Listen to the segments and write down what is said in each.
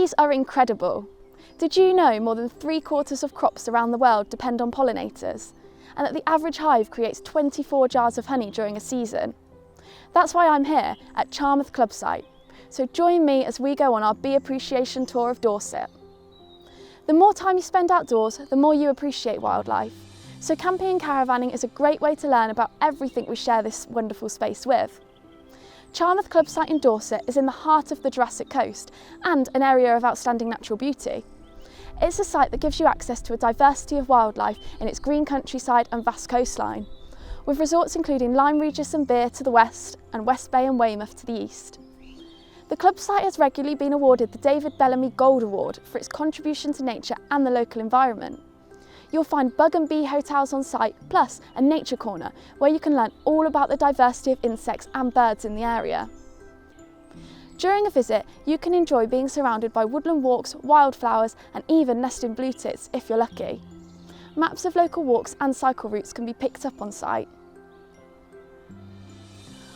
Bees are incredible. Did you know more than 3/4 of crops around the world depend on pollinators? And that the average hive creates 24 jars of honey during a season? That's why I'm here at Charmouth Club Site. So join me as we go on our bee appreciation tour of Dorset. The more time you spend outdoors, the more you appreciate wildlife. So camping and caravanning is a great way to learn about everything we share this wonderful space with. Charmouth Club Site in Dorset is in the heart of the Jurassic Coast and an area of outstanding natural beauty. It's a site that gives you access to a diversity of wildlife in its green countryside and vast coastline, with resorts including Lyme Regis and Beer to the west and West Bay and Weymouth to the east. The club site has regularly been awarded the David Bellamy Gold Award for its contribution to nature and the local environment. You'll find bug and bee hotels on site, plus a nature corner where you can learn all about the diversity of insects and birds in the area. During a visit, you can enjoy being surrounded by woodland walks, wildflowers and even nesting blue tits if you're lucky. Maps of local walks and cycle routes can be picked up on site.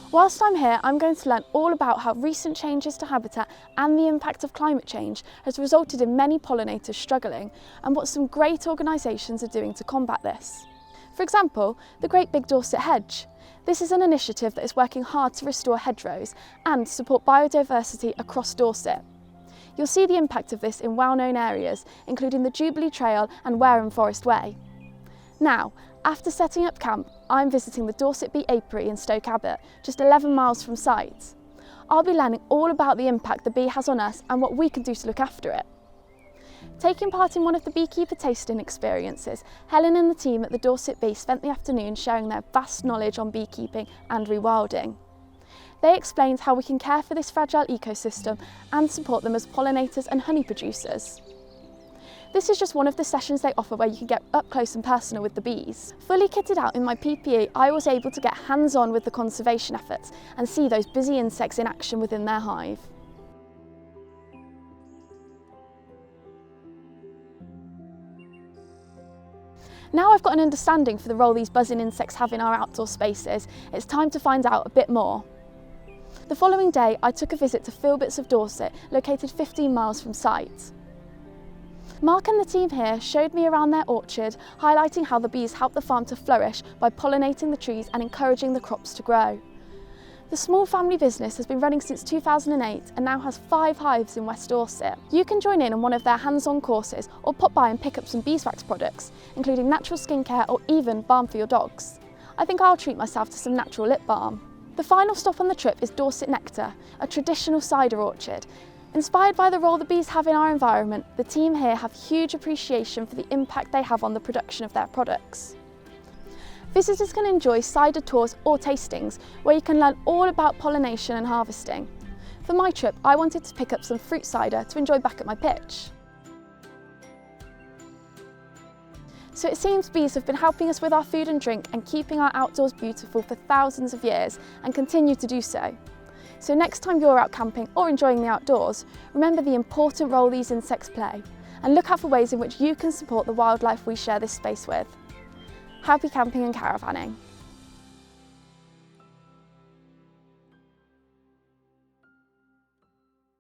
Whilst I'm here, I'm going to learn all about how recent changes to habitat and the impact of climate change has resulted in many pollinators struggling, and what some great organisations are doing to combat this. For example, the Great Big Dorset Hedge. This is an initiative that is working hard to restore hedgerows and support biodiversity across Dorset. You'll see the impact of this in well-known areas, including the Jubilee Trail and Wareham Forest Way. Now, after setting up camp, I'm visiting the Dorset Bee Apiary in Stoke Abbot, just 11 miles from site. I'll be learning all about the impact the bee has on us and what we can do to look after it. Taking part in one of the beekeeper tasting experiences, Helen and the team at the Dorset Bee spent the afternoon sharing their vast knowledge on beekeeping and rewilding. They explained how we can care for this fragile ecosystem and support them as pollinators and honey producers. This is just one of the sessions they offer where you can get up close and personal with the bees. Fully kitted out in my PPE, I was able to get hands-on with the conservation efforts and see those busy insects in action within their hive. Now I've got an understanding for the role these buzzing insects have in our outdoor spaces, it's time to find out a bit more. The following day, I took a visit to Philbitts of Dorset, located 15 miles from site. Mark and the team here showed me around their orchard, highlighting how the bees help the farm to flourish by pollinating the trees and encouraging the crops to grow. The small family business has been running since 2008 and now has 5 hives in West Dorset. You can join in on one of their hands-on courses or pop by and pick up some beeswax products, including natural skincare or even balm for your dogs. I think I'll treat myself to some natural lip balm. The final stop on the trip is Dorset Nectar, a traditional cider orchard. Inspired by the role the bees have in our environment, the team here have huge appreciation for the impact they have on the production of their products. Visitors can enjoy cider tours or tastings, where you can learn all about pollination and harvesting. For my trip, I wanted to pick up some fruit cider to enjoy back at my pitch. So it seems bees have been helping us with our food and drink and keeping our outdoors beautiful for thousands of years and continue to do so. So next time you're out camping or enjoying the outdoors, remember the important role these insects play and look out for ways in which you can support the wildlife we share this space with. Happy camping and caravanning.